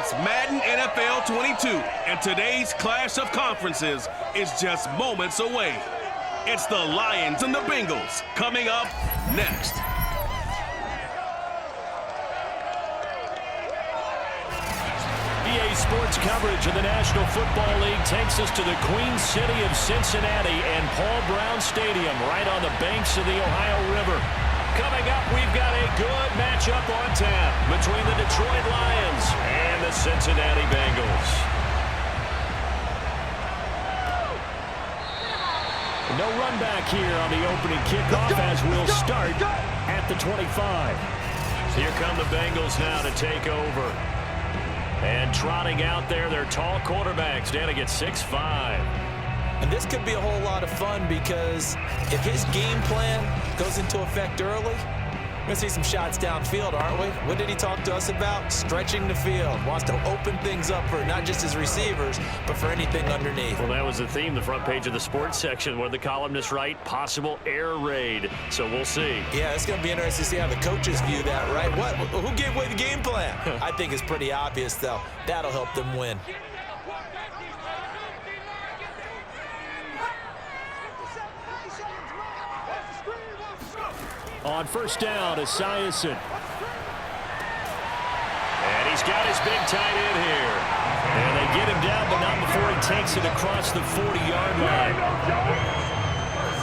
It's Madden NFL 22, and today's clash of conferences is just moments away. It's the Lions and the Bengals coming up next. EA Sports coverage of the National Football League takes us to the Queen City of Cincinnati and Paul Brown Stadium right on the banks of the Ohio River. Coming up, we've got a good matchup on tap between the Detroit Lions and the Cincinnati Bengals. No run back here on the opening kickoff as we'll start at the 25. Here come the Bengals now to take over. And trotting out there, their tall quarterbacks, standing at 6'5". And this could be a whole lot of fun because if his game plan goes into effect early, we're going to see some shots downfield, aren't we? What did he talk to us about? Stretching the field. Wants to open things up for not just his receivers, but for anything underneath. Well, that was the theme, the front page of the sports section, where the columnists write possible air raid. So we'll see. Yeah, it's going to be interesting to see how the coaches view that, right? Who gave away the game plan? I think it's pretty obvious, though. That'll help them win. On first down, Esiason. And he's got his big tight end here. And they get him down, but not before he takes it across the 40-yard line.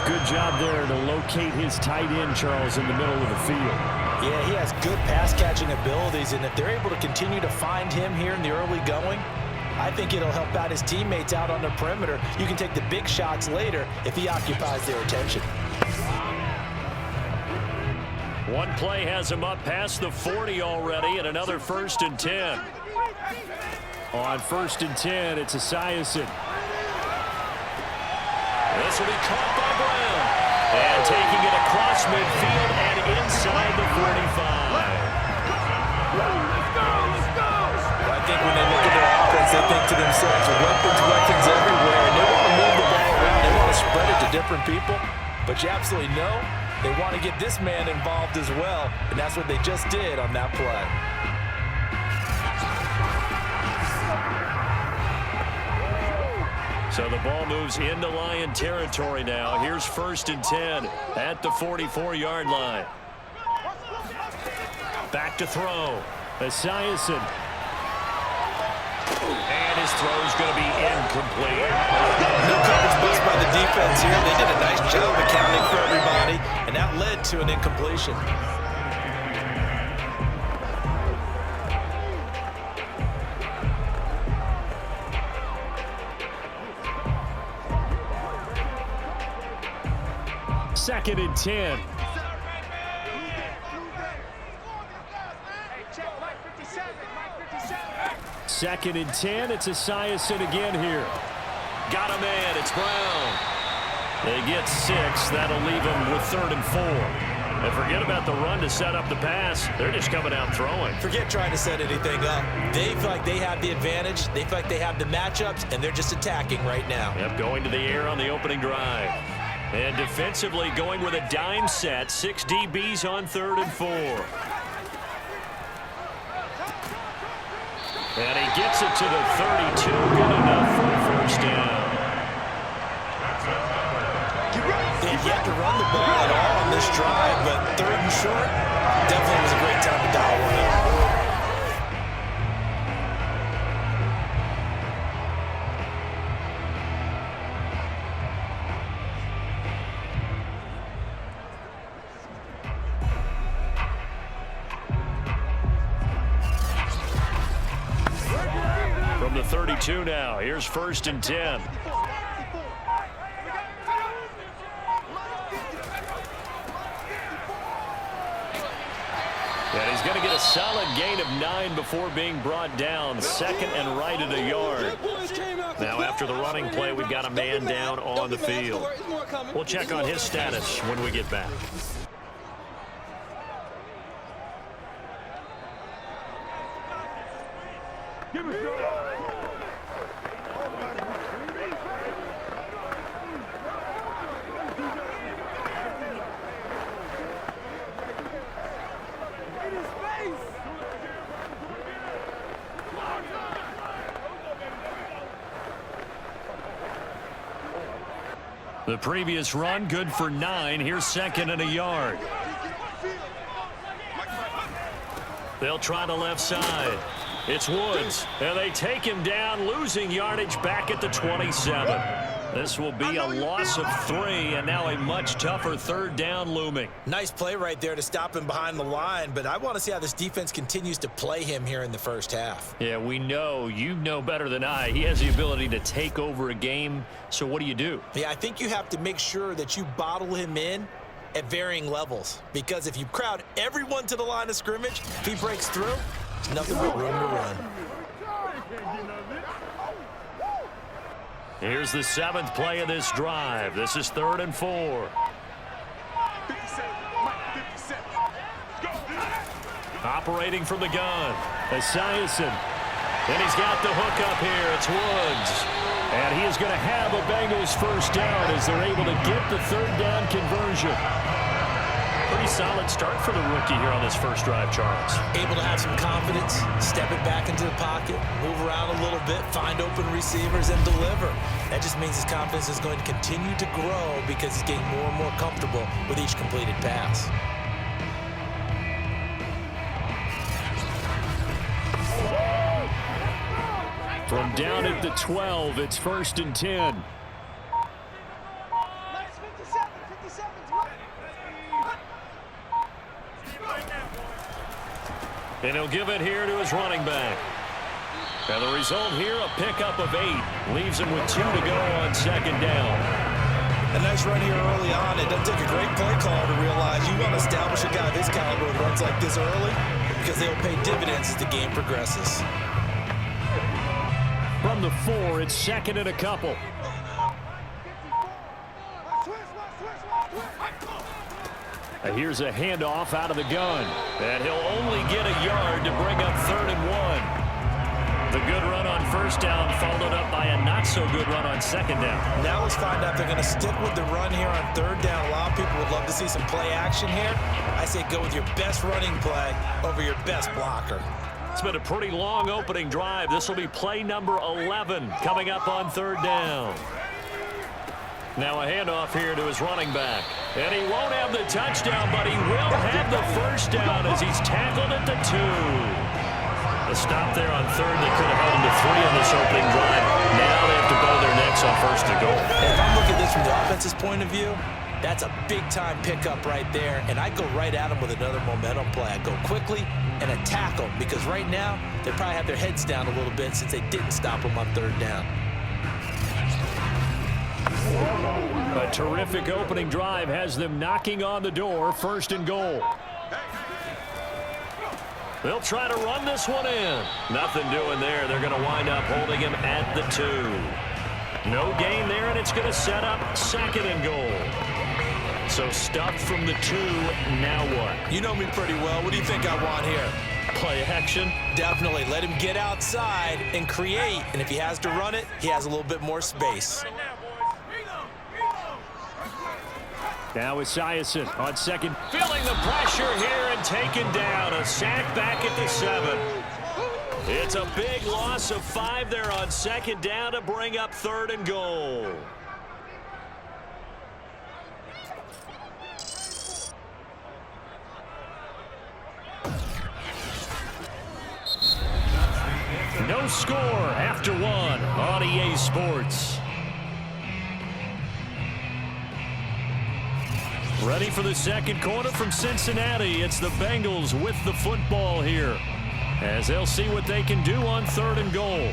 Good job there to locate his tight end, Charles, in the middle of the field. Yeah, he has good pass-catching abilities, and if they're able to continue to find him here in the early going, I think it'll help out his teammates out on the perimeter. You can take the big shots later if he occupies their attention. One play has him up past the 40 already, and another 1st and 10. On 1st and 10, it's Esiason. This will be caught by Brown. And taking it across midfield and inside the 45. I think when they look at their offense, they think to themselves, weapons everywhere, and they want to move the ball around. They want to spread it to different people, but you absolutely know they want to get this man involved as well, and that's what they just did on that play. So the ball moves into Lion territory now. Here's 1st and 10 at the 44-yard line. Back to throw. Esiason. And his throw is going to be incomplete. No coverage bust by the defense here. They did a nice job accounting for everybody, and that led to an incompletion. Second and 10. Second and 10. It's Esiason again here. Got a man. It's Brown. They get 6. That'll leave them with 3rd and 4. And forget about the run to set up the pass. They're just coming out throwing. Forget trying to set anything up. They feel like they have the advantage. They feel like they have the matchups, and they're just attacking right now. Yep, going to the air on the opening drive. And defensively going with a dime set. 6 DBs on 3rd and 4. And he gets it to the 32. Good enough for a 1st down. They've yet to run the ball at all on this drive, but 3rd and short definitely was a great time to dial one up. From the 32 now, here's 1st and 10. And he's going to get a solid gain of 9 before being brought down. 2nd and right at a yard. Now after the running play, we've got a man down on the field. We'll check on his status when we get back. The previous run good for 9. Here's second and a yard. They'll try the left side. It's Woods, and they take him down, losing yardage back at the 27. This will be a loss of 3, and now a much tougher third down looming. Nice play right there to stop him behind the line, but I want to see how this defense continues to play him here in the first half. Yeah, we know. You know better than I. He has the ability to take over a game, so what do? Yeah, I think you have to make sure that you bottle him in at varying levels, because if you crowd everyone to the line of scrimmage, if he breaks through, there's nothing but room to run. Here's the 7th play of this drive. This is 3rd and 4. Operating from the gun, Esiason. And he's got the hook up here. It's Woods. And he is going to have a Bengals first down as they're able to get the third down conversion. Pretty solid start for the rookie here on this first drive, Charles. Able to have some confidence, step it back into the pocket, move around a little bit, find open receivers, and deliver. That just means his confidence is going to continue to grow because he's getting more and more comfortable with each completed pass. From down at the 12, it's 1st and 10. And he'll give it here to his running back. And the result here, a pickup of 8. Leaves him with 2 to go on second down. A nice run here early on. It doesn't take a great play caller to realize you want to establish a guy of his caliber with runs like this early because they'll pay dividends as the game progresses. From the 4, it's 2nd and a couple. Here's a handoff out of the gun. And he'll only get a yard to bring up 3rd and 1. The good run on first down followed up by a not-so-good run on second down. Now let's find out if they're going to stick with the run here on third down. A lot of people would love to see some play action here. I say go with your best running play over your best blocker. It's been a pretty long opening drive. This will be play number 11 coming up on third down. Now a handoff here to his running back. And he won't have the touchdown, but he will have the first down as he's tackled at the 2. A stop there on third that could have held him to 3 on this opening drive. Now they have to bow their necks on 1st and goal. If I'm looking at this from the offense's point of view, that's a big-time pickup right there, and I go right at him with another momentum play. I go quickly and attack them because right now they probably have their heads down a little bit since they didn't stop them on third down. A terrific opening drive has them knocking on the door, 1st and goal. They'll try to run this one in. Nothing doing there. They're going to wind up holding him at the 2. No gain there, and it's going to set up 2nd and goal. So stuffed from the 2, now what? You know me pretty well. What do you think I want here? Play action? Definitely. Let him get outside and create. And if he has to run it, he has a little bit more space. Now Esiason on second. Feeling the pressure here and taken down. A sack back at the 7. It's a big loss of 5 there on second down to bring up 3rd and goal. No score after 1 on EA Sports. Ready for the second quarter from Cincinnati. It's the Bengals with the football here as they'll see what they can do on 3rd and goal.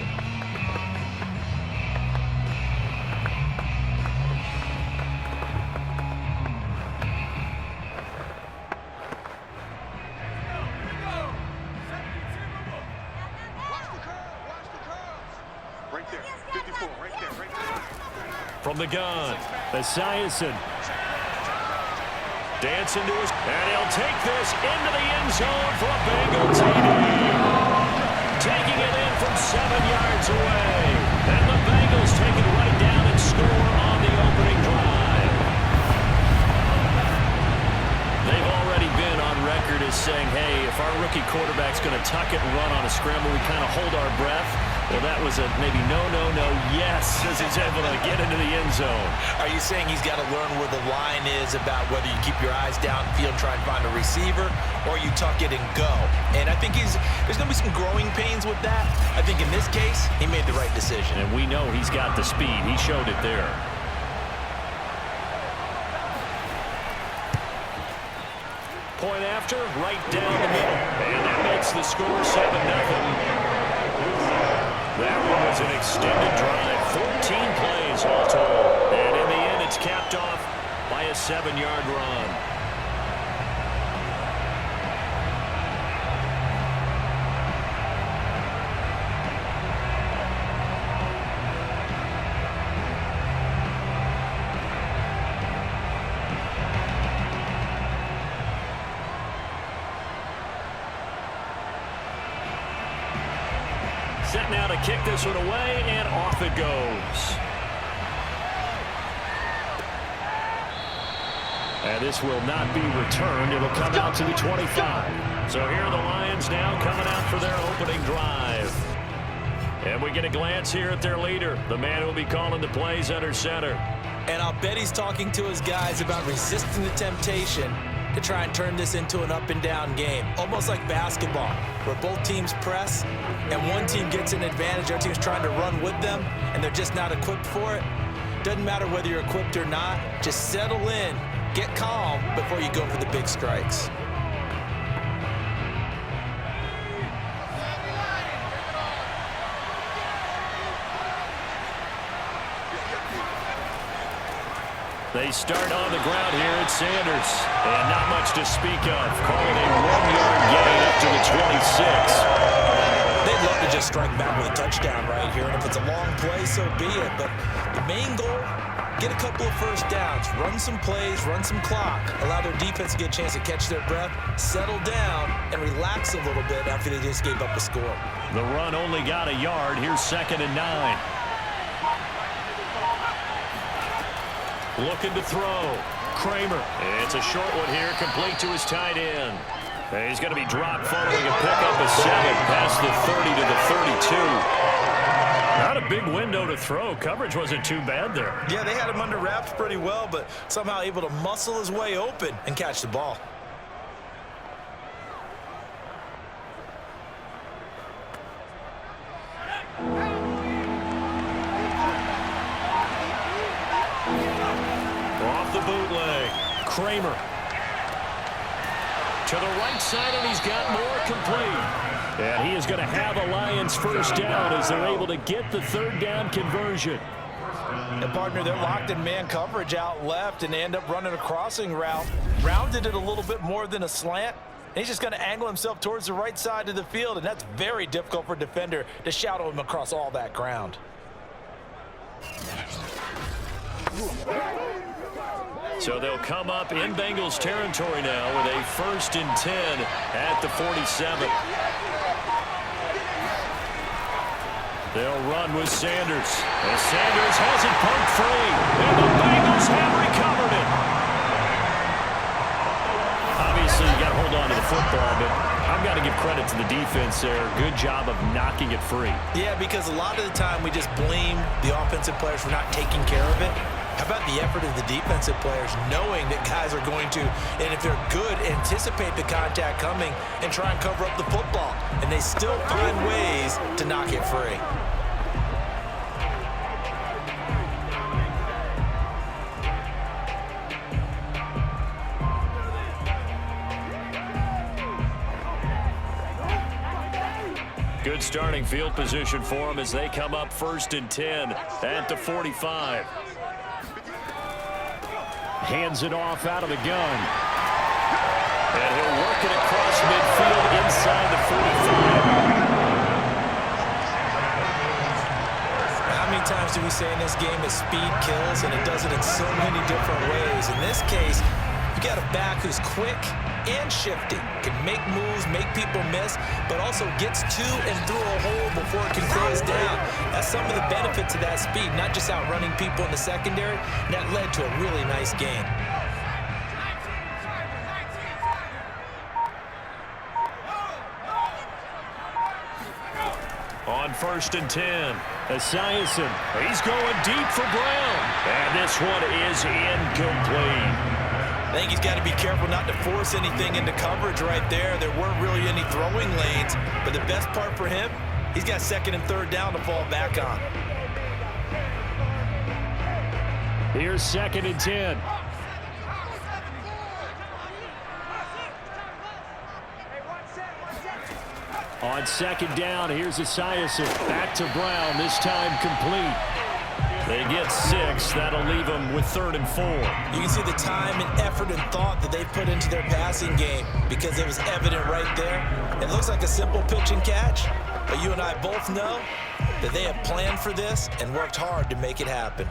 Right there, 54, right there. From the gun, Esiason. Dancing to his, and he'll take this into the end zone for a Bengals TD. Taking it in from 7 yards away. And the Bengals take it right down and score on the opening drive. They've already been on record as saying, hey, if our rookie quarterback's going to tuck it and run on a scramble, we kind of hold our breath. Well, that was a maybe no, yes, as he's able to get into the end zone. Are you saying he's got to learn where the line is about whether you keep your eyes downfield and try and find a receiver, or you tuck it and go? And I think there's going to be some growing pains with that. I think in this case, he made the right decision. And we know he's got the speed. He showed it there. Point after, right down the middle. And that makes the score 7-0. That one was an extended drive. 14 plays all told. And in the end, it's capped off by a 7-yard run. Set now to kick this one away, and off it goes. And this will not be returned. It'll come out to the 25. So here are the Lions now coming out for their opening drive. And we get a glance here at their leader, the man who will be calling the plays under center. And I'll bet he's talking to his guys about resisting the temptation to try and turn this into an up-and-down game. Almost like basketball, where both teams press, and one team gets an advantage, the other team's trying to run with them, and they're just not equipped for it. Doesn't matter whether you're equipped or not. Just settle in, get calm before you go for the big strikes. They start on the ground here at Sanders. And not much to speak of. Calling a 1-yard gain up to the 26. They'd love to just strike back with a touchdown right here. And if it's a long play, so be it. But the main goal, get a couple of first downs. Run some plays, run some clock. Allow their defense to get a chance to catch their breath, settle down, and relax a little bit after they just gave up a score. The run only got a yard. Here's 2nd and 9. Looking to throw. Kramer. It's a short one here, complete to his tight end. And he's going to be dropped following a pickup of 7 past the 30 to the 32. Not a big window to throw. Coverage wasn't too bad there. Yeah, they had him under wraps pretty well, but somehow able to muscle his way open and catch the ball. Off the bootleg. Kramer. To the right side, and he's got more complete. And he is going to have a Lions first down as they're able to get the 3rd down conversion. And partner, they're locked in man coverage out left, and they end up running a crossing route. Rounded it a little bit more than a slant. And he's just going to angle himself towards the right side of the field, and that's very difficult for a defender to shadow him across all that ground. So they'll come up in Bengals territory now with a 1st and 10 at the 47. They'll run with Sanders. And Sanders has it pumped free. And the Bengals have recovered it. Obviously, you got to hold on to the football, but I've got to give credit to the defense there. Good job of knocking it free. Yeah, because a lot of the time we just blame the offensive players for not taking care of it. How about the effort of the defensive players knowing that guys are going to, and if they're good, anticipate the contact coming and try and cover up the football. And they still find ways to knock it free. Good starting field position for them as they come up 1st and 10 at the 45. Hands it off out of the gun. And he'll work it across midfield inside the 45. How many times do we say in this game that speed kills, and it does it in so many different ways? In this case, you got a back who's quick and shifty, can make moves, make people miss, but also gets to and through a hole before it can close down. That's some of the benefits of that speed, not just outrunning people in the secondary. And that led to a really nice gain. On 1st and 10. Esiason, he's going deep for Brown. And this one is incomplete. I think he's got to be careful not to force anything into coverage right there. There weren't really any throwing lanes, but the best part for him, he's got 2nd and 3rd down to fall back on. Here's 2nd and 10. On 2nd down, here's Esiason. Back to Brown, this time complete. They get 6. That'll leave them with 3rd and 4. You can see the time and effort and thought that they put into their passing game because it was evident right there. It looks like a simple pitch and catch, but you and I both know that they have planned for this and worked hard to make it happen.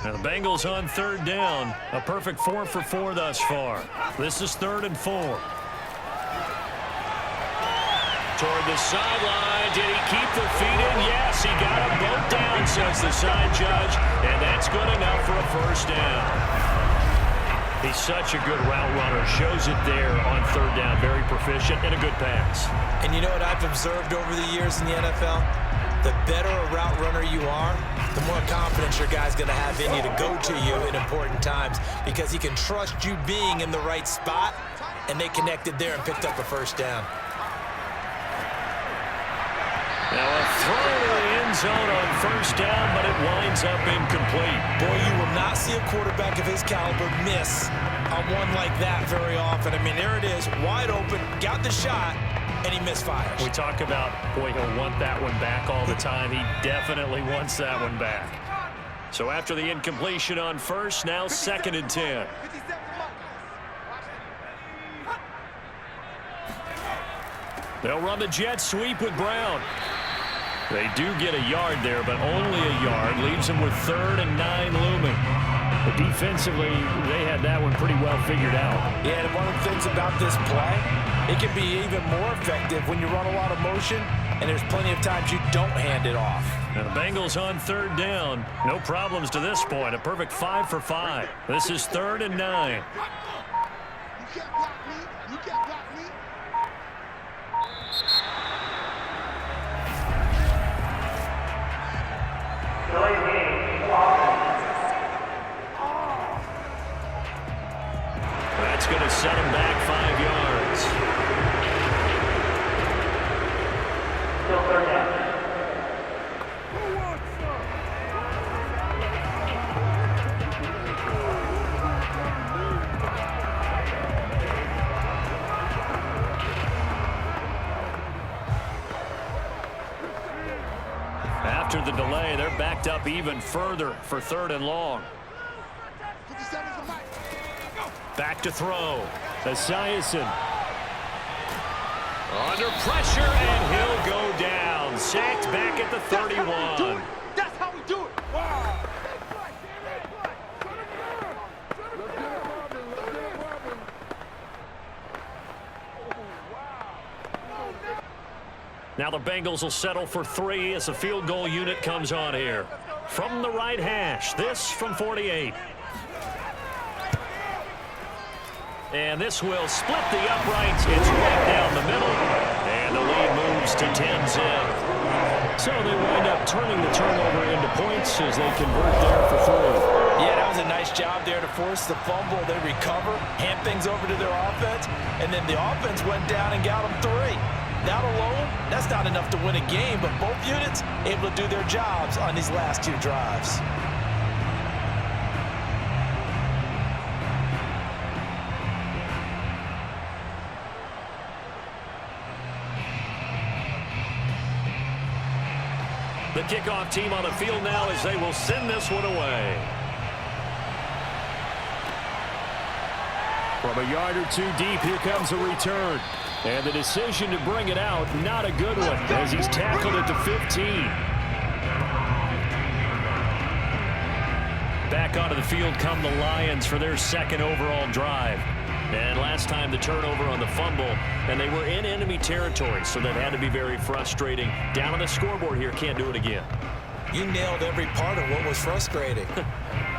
Now the Bengals on 3rd down. A perfect 4 for 4 thus far. This is 3rd and 4. Toward the sideline. Did he keep the feet in? Yes, he got them both down, says the side judge. And that's good enough for a 1st down. He's such a good route runner. Shows it there on 3rd down. Very proficient and a good pass. And you know what I've observed over the years in the NFL? The better a route runner you are, the more confidence your guy's going to have in you to go to you in important times because he can trust you being in the right spot, and they connected there and picked up a 1st down. Now a throw to the end zone on 1st down, but it winds up incomplete. Boy, you will not see a quarterback of his caliber miss on one like that very often. I mean, there it is, wide open, got the shot, and he misfires. We talk about, boy, he'll want that one back all the time. He definitely wants that one back. So after the incompletion on 1st, now 2nd and 10. They'll run the jet sweep with Brown. They do get a yard there, but only a yard. Leaves them with 3rd and 9 looming. But defensively, they had that one pretty well figured out. Yeah, and one of the things about this play, it can be even more effective when you run a lot of motion, and there's plenty of times you don't hand it off. Now the Bengals on 3rd down. No problems to this point. A perfect 5 for 5. This is 3rd and 9. You can't block me. You can't block me. That's going to set him back 5 yards. Still 3rd down. After the delay, they're backed up even further for 3rd and long. Back to throw. Esiason. Under pressure, and he'll go down. Sacked back at the 31. That's how we do it. Wow. Now the Bengals will settle for 3 as the field goal unit comes on here. From the right hash, this from 48. And this will split the uprights. It's right down the middle. And the lead moves to 10-zip. So they wind up turning the turnover into points as they convert there for 3. Yeah, that was a nice job there to force the fumble. They recover, hand things over to their offense, and then the offense went down and got them 3. That alone, that's not enough to win a game, but both units able to do their jobs on these last 2 drives. The kickoff team on the field now as they will send this one away. From a yard or 2 deep, here comes a return. And the decision to bring it out, not a good one, as he's tackled at the 15. Back onto the field come the Lions for their 2nd overall drive. And last time the turnover on the fumble, and they were in enemy territory, so that had to be very frustrating. Down on the scoreboard here, can't do it again. You nailed every part of what was frustrating.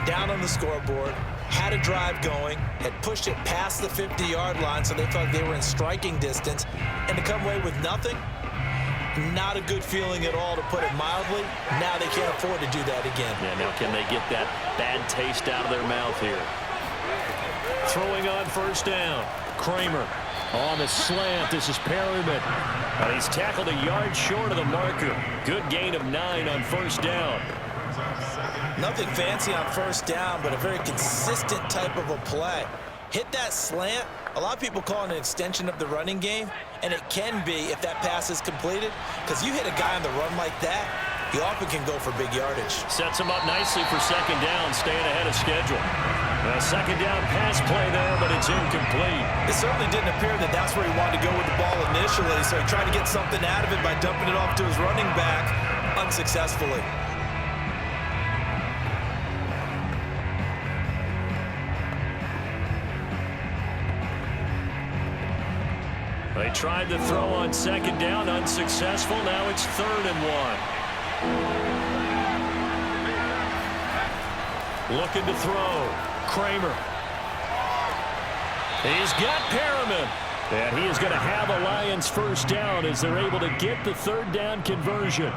Down on the scoreboard, had a drive going, had pushed it past the 50-yard line so they felt they were in striking distance, and to come away with nothing, Not a good feeling at all, to put it mildly. Now they can't afford to do that again. Yeah, now can they get that bad taste out of their mouth here? Throwing on first down. Kramer on the slant. This is Perriman. And he's tackled a yard short of the marker. Good gain of 9 on first down. Nothing fancy on first down, but a very consistent type of a play. Hit that slant. A lot of people call it an extension of the running game, and it can be if that pass is completed, because you hit a guy on the run like that, he often can go for big yardage. Sets him up nicely for second down, staying ahead of schedule. A second down pass play there, but it's incomplete. It certainly didn't appear that that's where he wanted to go with the ball initially, so he tried to get something out of it by dumping it off to his running back unsuccessfully. They tried to throw on second down, unsuccessful. Now it's 3rd and 1. Looking to throw. Kramer. He's got Perriman. And he is going to have a Lions first down as they're able to get the 3rd down conversion.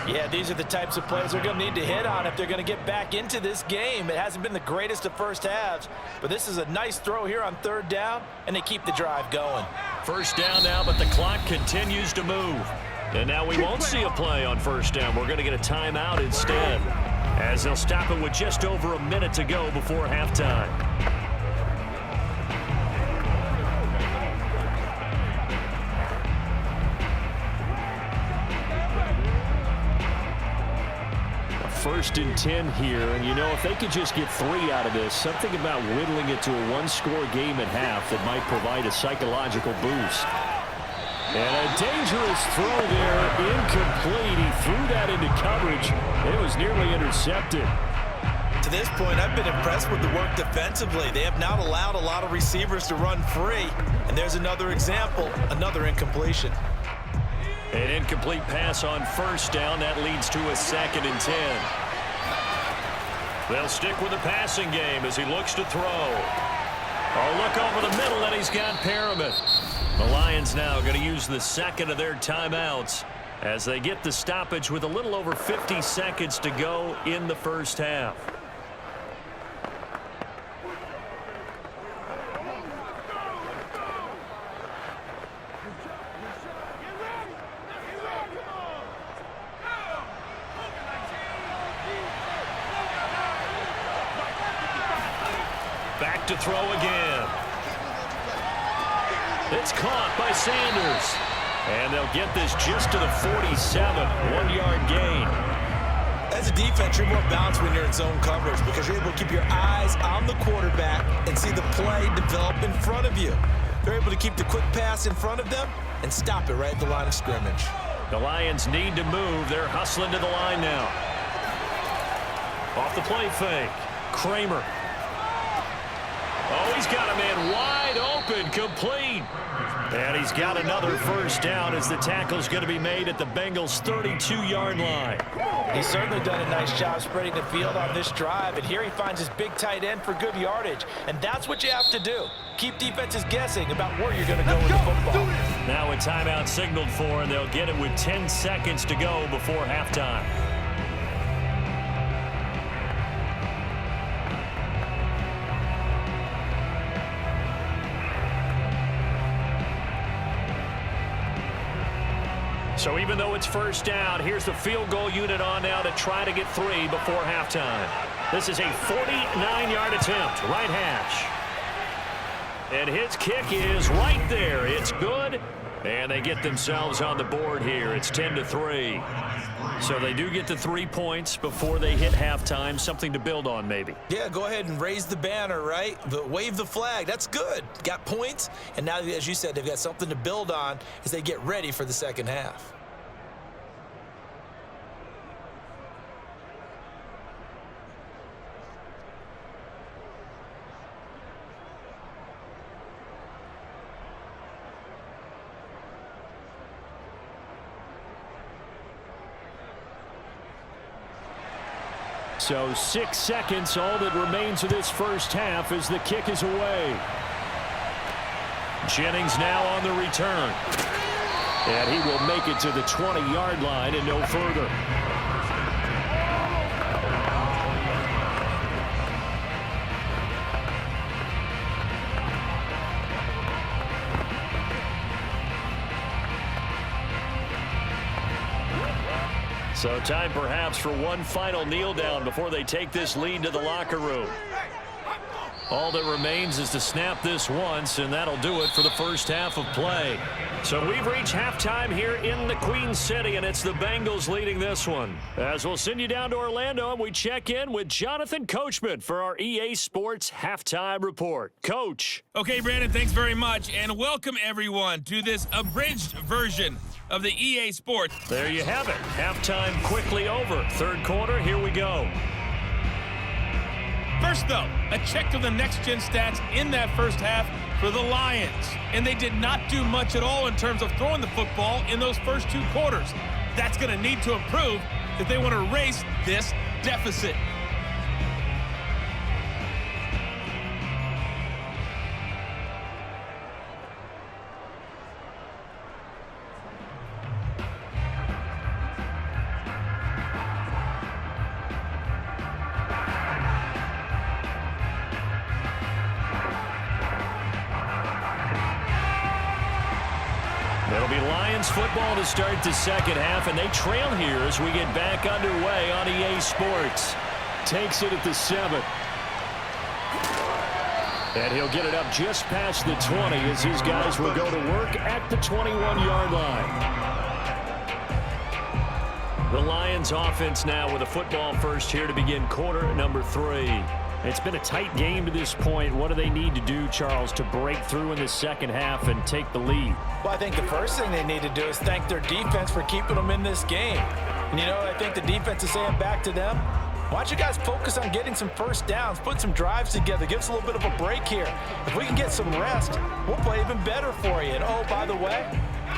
Yeah, these are the types of plays they're going to need to hit on if they're going to get back into this game. It hasn't been the greatest of first halves, but this is a nice throw here on 3rd down, and they keep the drive going. First down now, but the clock continues to move. And now we won't see a play on first down. We're going to get a timeout instead, as they'll stop it with just over a minute to go before halftime. First and 10 here, and you know, if they could just get 3 out of this, something about whittling it to a 1-score game at half that might provide a psychological boost. And a dangerous throw there, incomplete. He threw that into coverage. It was nearly intercepted. To this point, I've been impressed with the work defensively. They have not allowed a lot of receivers to run free, and there's another example, another incompletion. An incomplete pass on first down. That leads to a 2nd and 10. They'll stick with the passing game as he looks to throw. Oh, look over the middle, and he's got Perriman. The Lions now going to use the 2nd of their timeouts as they get the stoppage with a little over 50 seconds to go in the first half. Back to throw again. It's caught by Sanders. And they'll get this just to the 47, 1-yard gain. As a defense, you're more balanced when you're in zone coverage because you're able to keep your eyes on the quarterback and see the play develop in front of you. They're able to keep the quick pass in front of them and stop it right at the line of scrimmage. The Lions need to move. They're hustling to the line now. Off the play fake. Kramer. Oh, he's got a man wide open, complete. And he's got another first down as the tackle's going to be made at the Bengals' 32-yard line. He's certainly done a nice job spreading the field on this drive, and here he finds his big tight end for good yardage. And that's what you have to do. Keep defenses guessing about where you're going to go with the football. Now a timeout signaled for, and they'll get it with 10 seconds to go before halftime. So even though it's first down, here's the field goal unit on now to try to get 3 before halftime. This is a 49-yard attempt, right hash. And his kick is right there. It's good. And they get themselves on the board here. It's 10-3. So they do get the 3 points before they hit halftime. Something to build on, maybe. Yeah, go ahead and raise the banner, right? Wave the flag. That's good. Got points. And now, as you said, they've got something to build on as they get ready for the second half. So 6 seconds, all that remains of this first half as the kick is away. Jennings now on the return. And he will make it to the 20-yard line and no further. So time perhaps for one final kneel down before they take this lead to the locker room. All that remains is to snap this once, and that'll do it for the first half of play. So we've reached halftime here in the Queen City, and it's the Bengals leading this one. As we'll send you down to Orlando, and we check in with Jonathan Coachman for our EA Sports Halftime Report. Coach. Okay, Brandon, thanks very much, and welcome everyone to this abridged version of the EA Sports. There you have it. Halftime quickly over. Third quarter, here we go. First, though, a check of the next-gen stats in that first half for the Lions. And they did not do much at all in terms of throwing the football in those first two quarters. That's going to need to improve if they want to erase this deficit. It'll be Lions football to start the second half, and they trail here as we get back underway on EA Sports. Takes it at the 7. And he'll get it up just past the 20 as his guys will go to work at the 21-yard line. The Lions offense now with a football first here to begin quarter number 3. It's been a tight game to this point. What do they need to do, Charles, to break through in the second half and take the lead? Well, I think the first thing they need to do is thank their defense for keeping them in this game. And, you know, I think the defense is saying back to them, why don't you guys focus on getting some first downs, put some drives together, give us a little bit of a break here. If we can get some rest, we'll play even better for you. And, oh, by the way,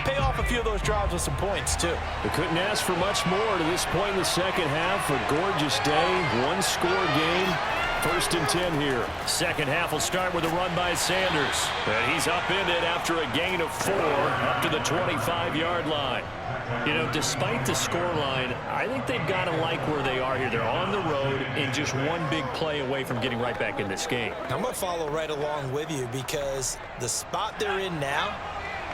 pay off a few of those drives with some points, too. We couldn't ask for much more to this point in the second half. A gorgeous day, one-score game. First and 10 here. Second half will start with a run by Sanders. And he's upended after a gain of 4 up to the 25-yard line. You know, despite the scoreline, I think they've got to like where they are here. They're on the road and just one big play away from getting right back in this game. I'm going to follow right along with you because the spot they're in now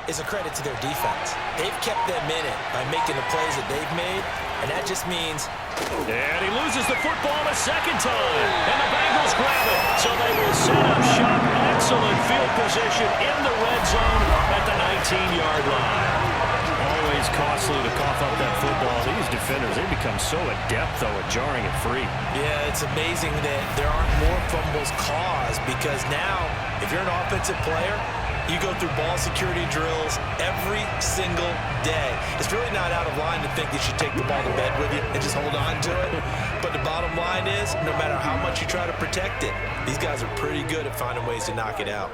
is a credit to their defense. They've kept them in it by making the plays that they've made, and that just means... And he loses the football a second time. And the Bengals grab it. So they will set up shop. Excellent field position in the red zone at the 19-yard line. Always costly to cough up that football. These defenders, they become so adept, though, at jarring it free. Yeah, it's amazing that there aren't more fumbles caused because now, if you're an offensive player, you go through ball security drills every single day. It's really not out of line to think you should take the ball to bed with you and just hold on to it. But the bottom line is, no matter how much you try to protect it, these guys are pretty good at finding ways to knock it out.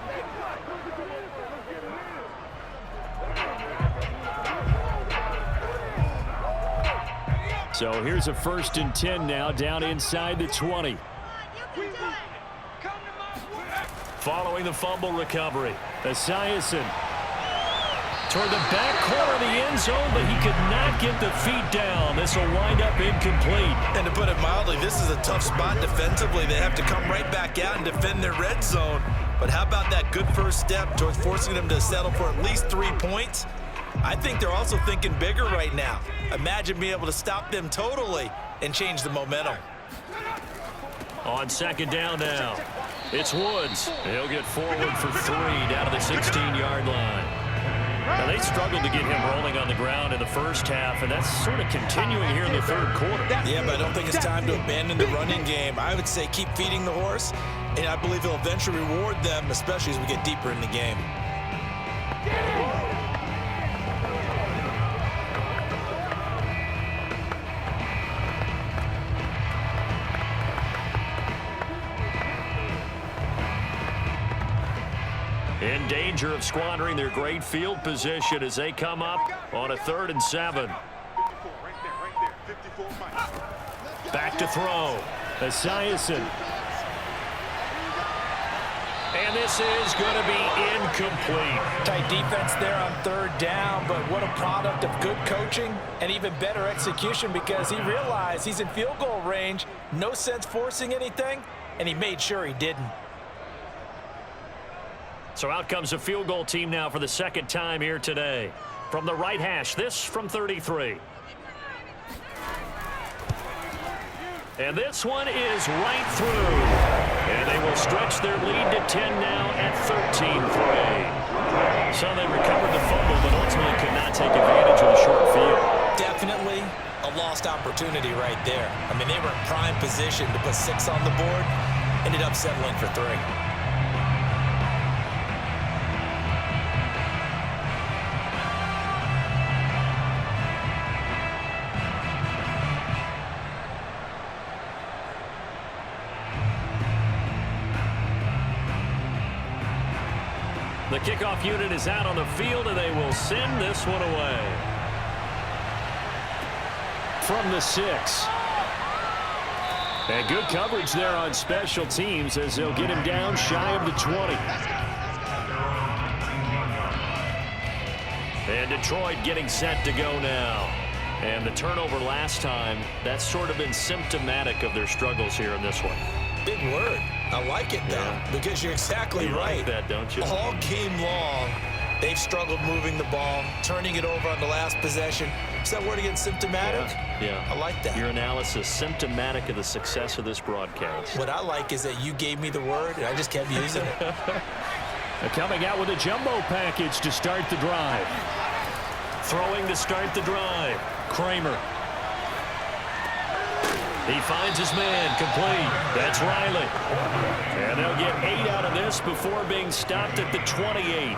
So here's a first and 10 now, down inside the 20. Following the fumble recovery, Esiason toward the back corner of the end zone, but he could not get the feet down. This will wind up incomplete. And to put it mildly, this is a tough spot defensively. They have to come right back out and defend their red zone. But how about that good first step towards forcing them to settle for at least 3 points? I think they're also thinking bigger right now. Imagine being able to stop them totally and change the momentum. On second down now, it's Woods. He'll get forward for 3 down to the 16-yard line. Now, they struggled to get him rolling on the ground in the first half, and that's sort of continuing here in the third quarter. Yeah, but I don't think it's time to abandon the running game. I would say keep feeding the horse, and I believe he'll eventually reward them, especially as we get deeper in the game. In danger of squandering their great field position as they come up on a 3rd and 7. Back to throw. Esiason. And this is going to be incomplete. Tight defense there on third down, but what a product of good coaching and even better execution because he realized he's in field goal range. No sense forcing anything, and he made sure he didn't. So out comes a field goal team now for the second time here today. From the right hash, this from 33. And this one is right through. And they will stretch their lead to 10 now at 13-3. So they recovered the fumble, but ultimately could not take advantage of the short field. Definitely a lost opportunity right there. I mean, they were in prime position to put 6 on the board, ended up settling for 3. The kickoff unit is out on the field, and they will send this one away. From the 6. And good coverage there on special teams as they'll get him down shy of the 20. And Detroit getting set to go now. And the turnover last time, that's sort of been symptomatic of their struggles here in this one. Big word. I like it, though, because you're exactly right. Like that, don't you? All game long, they've struggled moving the ball, turning it over on the last possession. Is that word again, symptomatic? Yeah. I like that. Your analysis, symptomatic of the success of this broadcast. What I like is that you gave me the word, and I just kept using it. Coming out with a jumbo package to start the drive. Throwing to start the drive. Kramer. He finds his man, complete. That's Riley. And they'll get 8 out of this before being stopped at the 28.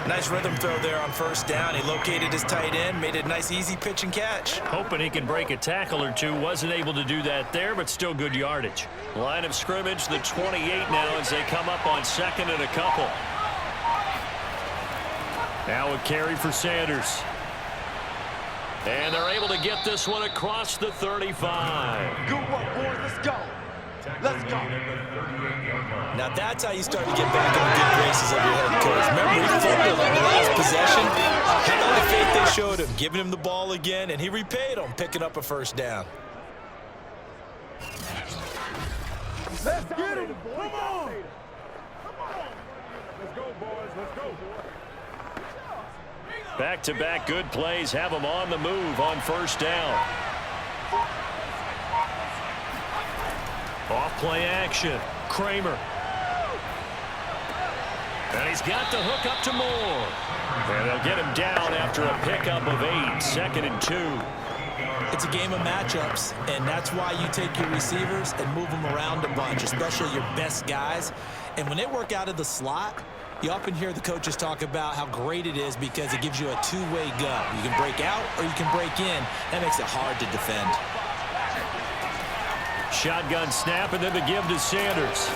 Nice rhythm throw there on first down. He located his tight end, made it a nice easy pitch and catch. Hoping he can break a tackle or two. Wasn't able to do that there, but still good yardage. Line of scrimmage, the 28 now as they come up on second and a couple. Now a carry for Sanders. And they're able to get this one across the 35. Good work, boys. Let's go. Let's go. Now that's how you start to get back in the good graces of your head coach. Remember, he fumbled on the last possession. How about the faith they showed him, giving him the ball again, and he repaid them, picking up a first down. Let's get him. Come on. Let's go, boys. Let's go. Back-to-back good plays have them on the move on first down. Off play action. Kramer. And he's got the hook up to Moore. And they'll get him down after a pickup of 8. 2nd and 2. It's a game of matchups, and that's why you take your receivers and move them around a bunch, especially your best guys. And when they work out of the slot, you often hear the coaches talk about how great it is because it gives you a two-way go. You can break out or you can break in. That makes it hard to defend. Shotgun snap and then the give to Sanders.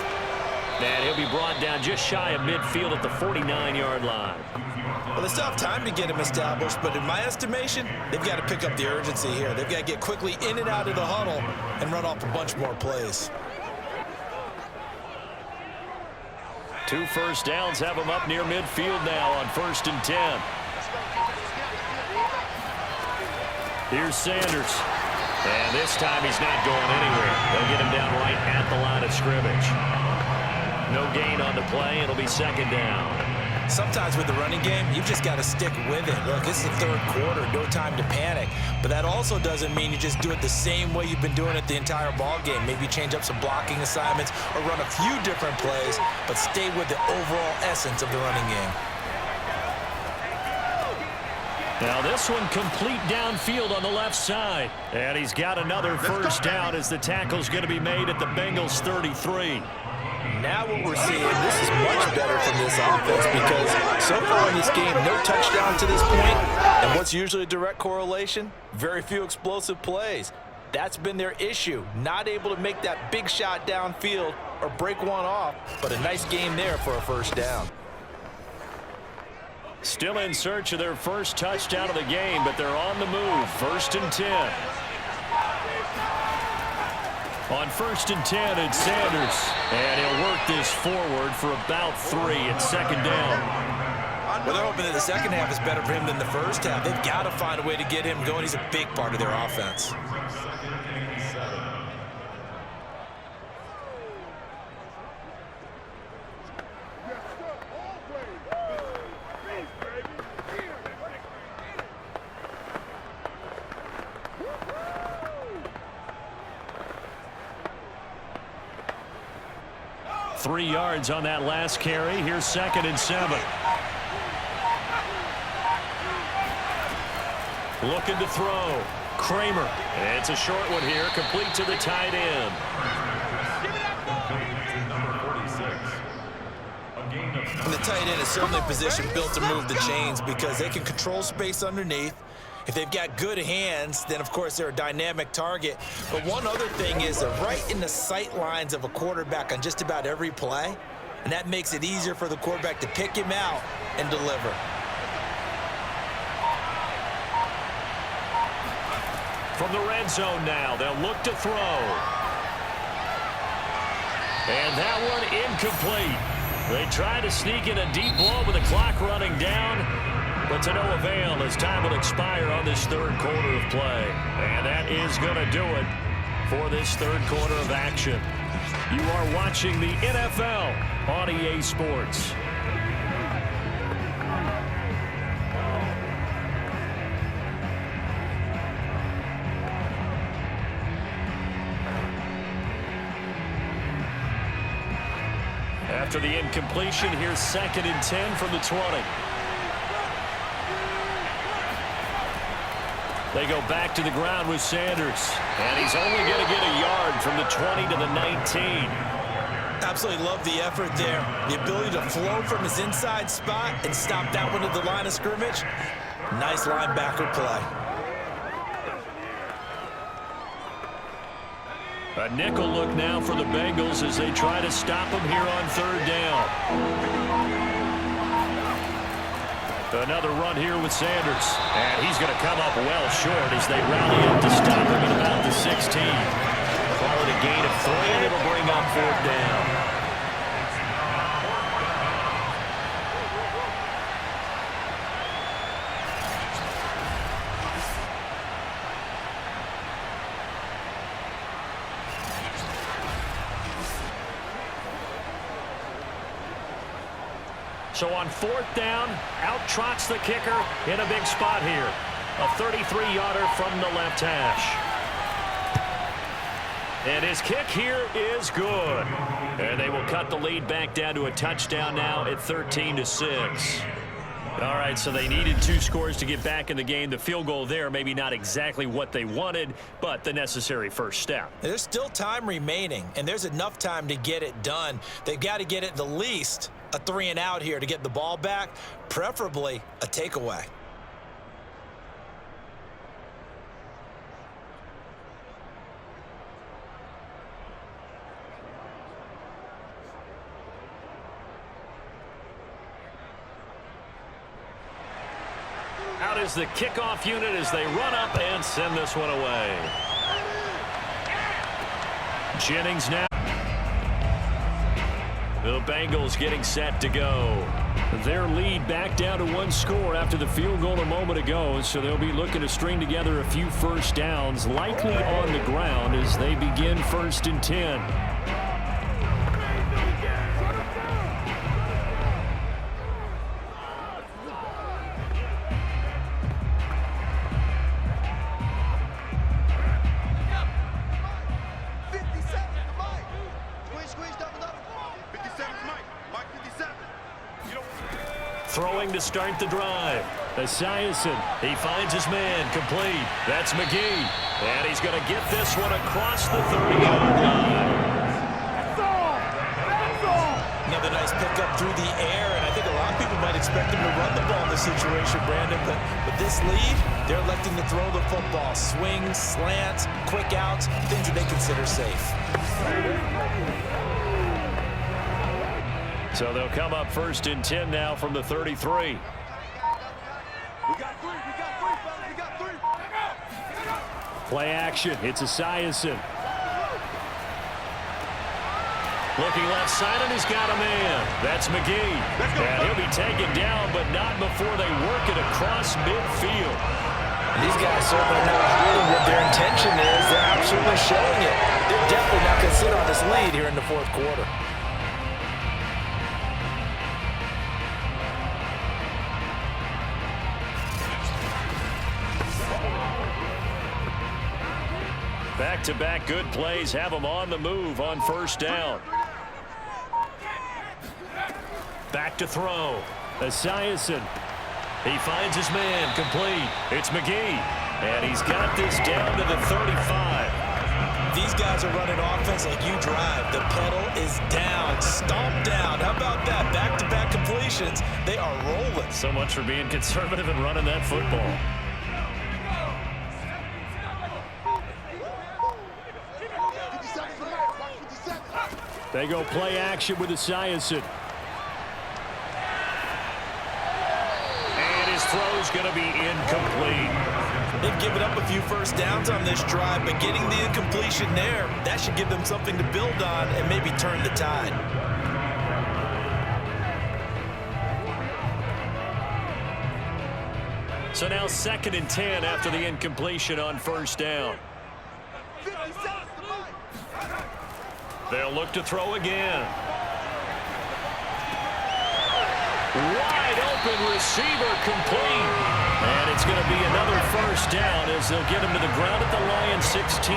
And he'll be brought down just shy of midfield at the 49-yard line. Well, they still have time to get him established, but in my estimation, they've got to pick up the urgency here. They've got to get quickly in and out of the huddle and run off a bunch more plays. 2 first downs have them up near midfield now on 1st and 10. Here's Sanders. And this time he's not going anywhere. They'll get him down right at the line of scrimmage. No gain on the play. It'll be 2nd down. Sometimes with the running game, you've just got to stick with it. Look, this is the 3rd quarter, no time to panic. But that also doesn't mean you just do it the same way you've been doing it the entire ball game. Maybe change up some blocking assignments or run a few different plays, but stay with the overall essence of the running game. Now this one complete downfield on the left side. And he's got another first down as the tackle's going to be made at the Bengals 33. Now what we're seeing, this is much better from this offense because so far in this game, no touchdown to this point. And what's usually a direct correlation? Very few explosive plays. That's been their issue. Not able to make that big shot downfield or break one off, but a nice game there for a first down. Still in search of their first touchdown of the game, but they're on the move. 1st and 10. On 1st and 10, it's Sanders. And he'll work this forward for about 3 at 2nd down. Well, they're hoping that the second half is better for him than the first half. They've got to find a way to get him going. He's a big part of their offense. Three yards on that last carry. Here's 2nd and 7. Looking to throw. Kramer. It's a short one here, complete to the tight end. And the tight end is certainly a position built to move the chains because they can control space underneath. If they've got good hands, then, of course, they're a dynamic target. But one other thing is they're right in the sight lines of a quarterback on just about every play, and that makes it easier for the quarterback to pick him out and deliver. From the red zone now, they'll look to throw. And that one incomplete. They try to sneak in a deep ball with the clock running down, but to no avail as time will expire on this 3rd quarter of play. And that is going to do it for this 3rd quarter of action. You are watching the NFL on EA Sports. After the incompletion, here's 2nd and 10 from the 20. They go back to the ground with Sanders. And he's only going to get a yard from the 20 to the 19. Absolutely love the effort there. The ability to flow from his inside spot and stop that one at the line of scrimmage. Nice linebacker play. A nickel look now for the Bengals as they try to stop him here on 3rd down. Another run here with Sanders. And he's going to come up well short as they rally up to stop him at about the 16. Call it a gain of 3, and it'll bring up 4th down. So on 4th down, out trots the kicker in a big spot here. A 33-yarder from the left hash. And his kick here is good. And they will cut the lead back down to a touchdown now at 13-6. All right, so they needed 2 scores to get back in the game. The field goal there, maybe not exactly what they wanted, but the necessary first step. There's still time remaining, and there's enough time to get it done. They've got to get it the least a 3 and out here to get the ball back, preferably a takeaway. Out is the kickoff unit as they run up and send this one away. Jennings now. The Bengals getting set to go. Their lead back down to 1 score after the field goal a moment ago, so they'll be looking to string together a few first downs, likely on the ground as they begin 1st and 10. Throwing to start the drive. Esiason, he finds his man, complete. That's McGee. And he's going to get this one across the 30-yard line. Another nice pickup through the air, and I think a lot of people might expect him to run the ball in this situation, Brandon. But with this lead, they're electing to throw the football. Swings, slants, quick outs, things that they consider safe. So they'll come up 1st and 10 now from the 33. Play action. It's Esiason. Looking left side, and he's got a man. That's McGee. And he'll be taken down, but not before they work it across midfield. These guys certainly know really what their intention is. They're absolutely showing it. They're definitely not going to sit on this lead here in the fourth quarter. Back-to-back good plays have them on the move on first down. Back to throw. Esiason. He finds his man complete. It's McGee. And he's got this down to the 35. These guys are running offense like you drive. The pedal is down. Stomp down. How about that? Back-to-back completions. They are rolling. So much for being conservative and running that football. They go play action with Esiason. And his throw's going to be incomplete. They've given up a few first downs on this drive, but getting the incompletion there, that should give them something to build on and maybe turn the tide. So now 2nd and 10 after the incompletion on first down. They'll look to throw again. Wide open receiver complete. And it's going to be another first down as they'll get him to the ground at the Lions 16.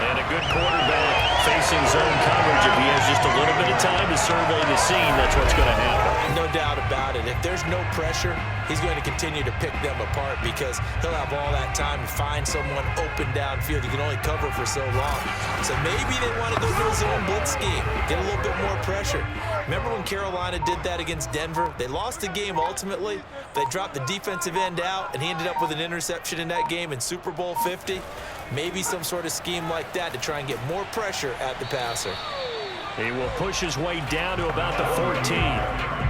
And a good quarterback facing zone coverage. If he has just a little bit of time to survey the scene, that's what's going to happen. No doubt about it. If there's no pressure, he's going to continue to pick them apart because he'll have all that time to find someone open downfield. You can only cover for so long. So maybe they want to go to a zone blitz scheme, get a little bit more pressure. Remember when Carolina did that against Denver? They lost the game ultimately. They dropped the defensive end out, and he ended up with an interception in that game in Super Bowl 50. Maybe some sort of scheme like that to try and get more pressure at the passer. He will push his way down to about the 14.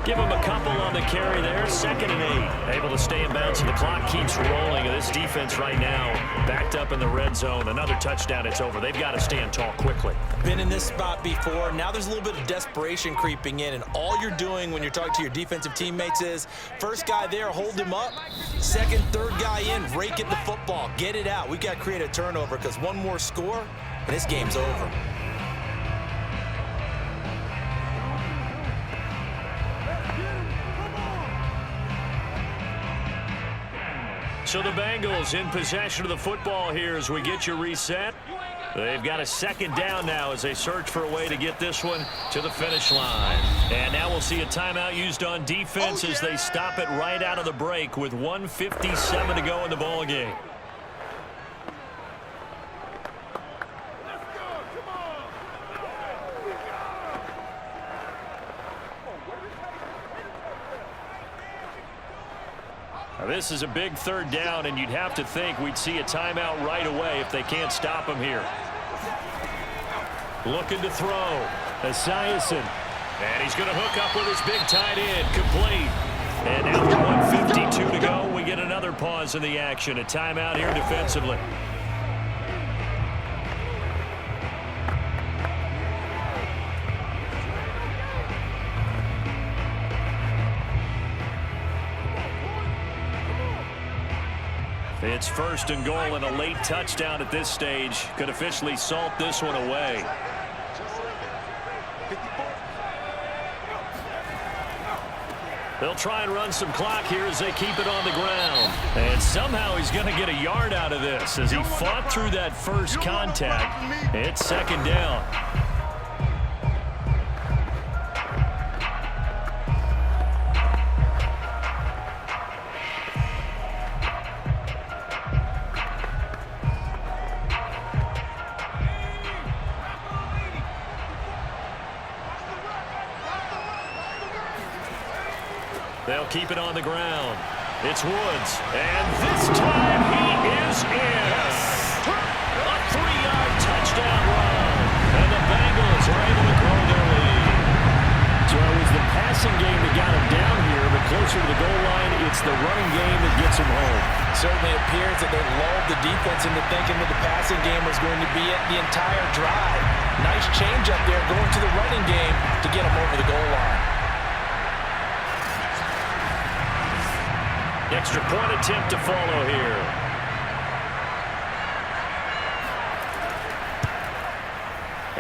Give him a couple on the carry there. 2nd and 8. Able to stay in bounds, and the clock keeps rolling. And this defense right now backed up in the red zone. Another touchdown, it's over. They've got to stand tall quickly. Been in this spot before. Now there's a little bit of desperation creeping in, and all you're doing when you're talking to your defensive teammates is first guy there, hold him up. Second, third guy in, rake at the football. Get it out. We've got to create a turnover because one more score, and this game's over. So the Bengals in possession of the football here as we get you reset. They've got a 2nd down now as they search for a way to get this one to the finish line. And now we'll see a timeout used on defense as they stop it right out of the break with 1:57 to go in the ball game. Now this is a big 3rd down, and you'd have to think we'd see a timeout right away if they can't stop him here. Looking to throw. Esiason. And he's going to hook up with his big tight end. Complete. And now with 1:52 to go, we get another pause in the action. A timeout here defensively. It's 1st and goal, and a late touchdown at this stage could officially salt this one away. They'll try and run some clock here as they keep it on the ground. And somehow he's going to get a yard out of this as he fought through that first contact. It's 2nd down. They'll keep it on the ground. It's Woods. And this time he is in. A 3-yard touchdown run. And the Bengals are able to grow their lead. So it was the passing game that got him down here, but closer to the goal line, it's the running game that gets him home. Certainly appears that they lulled the defense into thinking that the passing game was going to be it the entire drive. Nice change up there going to the running game to get him over the goal line. Extra point attempt to follow here.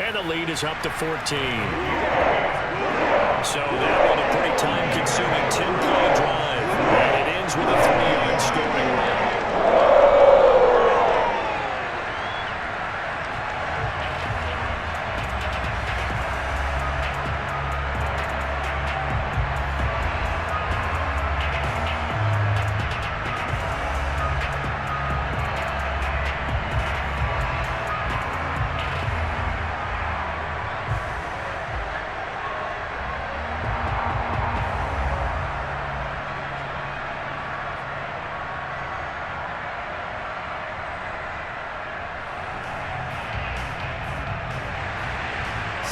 And the lead is up to 14. So that was a pretty time-consuming 10-play drive. And it ends with a 3-yard scoring run.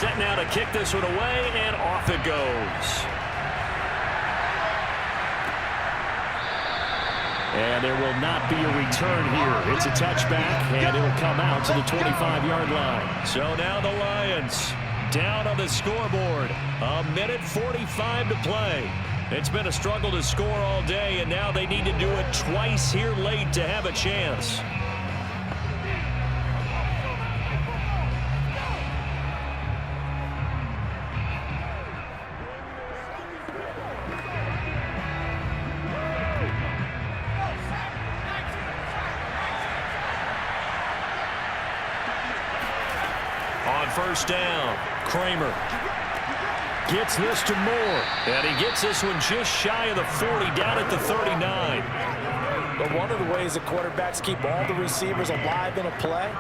Set now to kick this one away, and off it goes. And there will not be a return here. It's a touchback, and it'll come out to the 25-yard line. So now the Lions down on the scoreboard. 1:45 to play. It's been a struggle to score all day, and now they need to do it twice here late to have a chance. First down, Kramer gets this to Moore, and he gets this one just shy of the 40, down at the 39. But one of the ways the quarterbacks keep all the receivers alive in a play,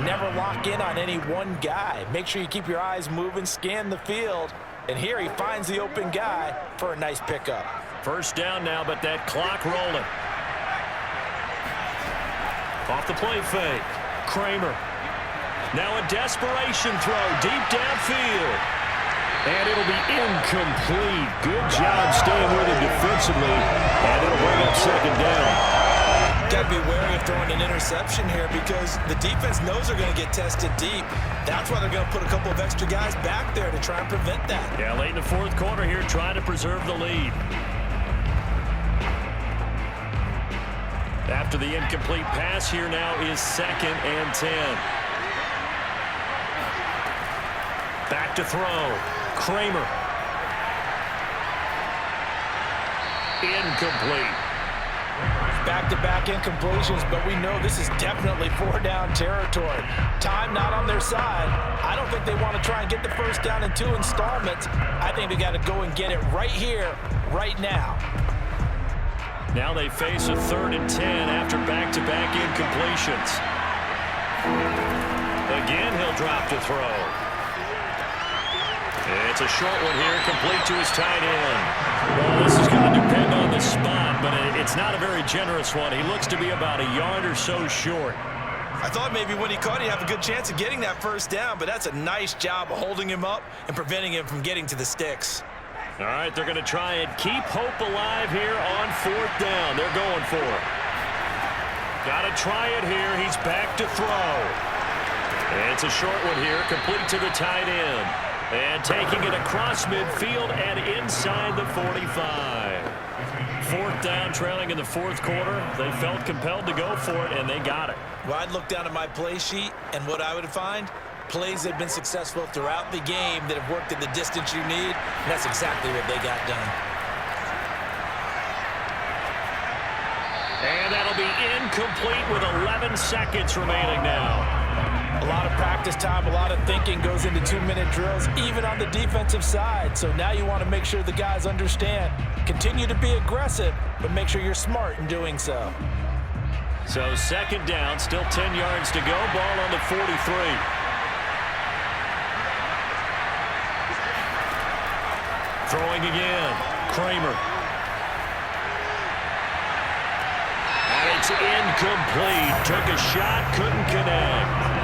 never lock in on any one guy. Make sure you keep your eyes moving, scan the field, and here he finds the open guy for a nice pickup. First down now, but that clock rolling. Off the play fake, Kramer. Now a desperation throw deep downfield. And it'll be incomplete. Good job staying with it defensively. And it'll bring up second down. Got to be wary of throwing an interception here because the defense knows they're going to get tested deep. That's why they're going to put a couple of extra guys back there to try and prevent that. Yeah, late in the fourth quarter here, trying to preserve the lead. After the incomplete pass, here now is 2nd and 10. Back to throw. Kramer. Incomplete. Back-to-back incompletions, but we know this is definitely 4-down territory. Time not on their side. I don't think they want to try and get the first down in 2 installments. I think they got to go and get it right here, right now. Now they face a 3rd and 10 after back-to-back incompletions. Again, he'll drop to throw. It's a short one here, complete to his tight end. Well, this is going to depend on the spot, but it's not a very generous one. He looks to be about a yard or so short. I thought maybe when he caught, he'd have a good chance of getting that first down, but that's a nice job of holding him up and preventing him from getting to the sticks. All right, they're going to try and keep hope alive here on 4th down. They're going for it. Got to try it here. He's back to throw. It's a short one here, complete to the tight end. And taking it across midfield and inside the 45. 4th down, trailing in the 4th quarter. They felt compelled to go for it, and they got it. Well, I'd look down at my play sheet, and what I would find, plays that have been successful throughout the game that have worked at the distance you need, and that's exactly what they got done. And that'll be incomplete with 11 seconds remaining now. A lot of practice time, a lot of thinking goes into 2-minute drills, even on the defensive side. So now you want to make sure the guys understand. Continue to be aggressive, but make sure you're smart in doing so. So 2nd down, still 10 yards to go. Ball on the 43. Throwing again. Kramer. And it's incomplete. Took a shot, couldn't connect.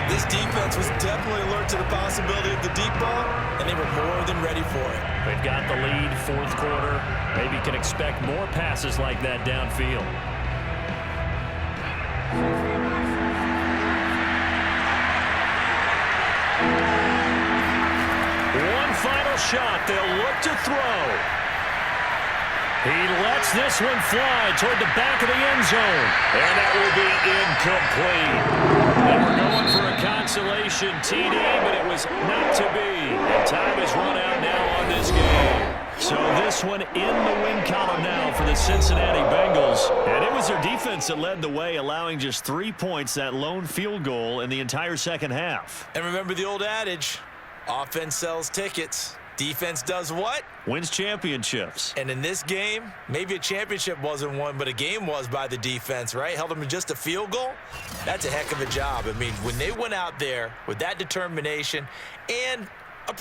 This defense was definitely alert to the possibility of the deep ball, and they were more than ready for it. They've got the lead, 4th quarter. Maybe can expect more passes like that downfield. shot. They'll look to throw. He lets this one fly toward the back of the end zone. And that will be incomplete. They were going for a consolation TD, but it was not to be. And time has run out now on this game. So this one in the win column now for the Cincinnati Bengals. And it was their defense that led the way, allowing just 3 points, that lone field goal in the entire second half. And remember the old adage, offense sells tickets. Defense does what? Wins championships. And in this game, maybe a championship wasn't won, but a game was by the defense, right? Held them to just a field goal. That's a heck of a job. I mean, when they went out there with that determination and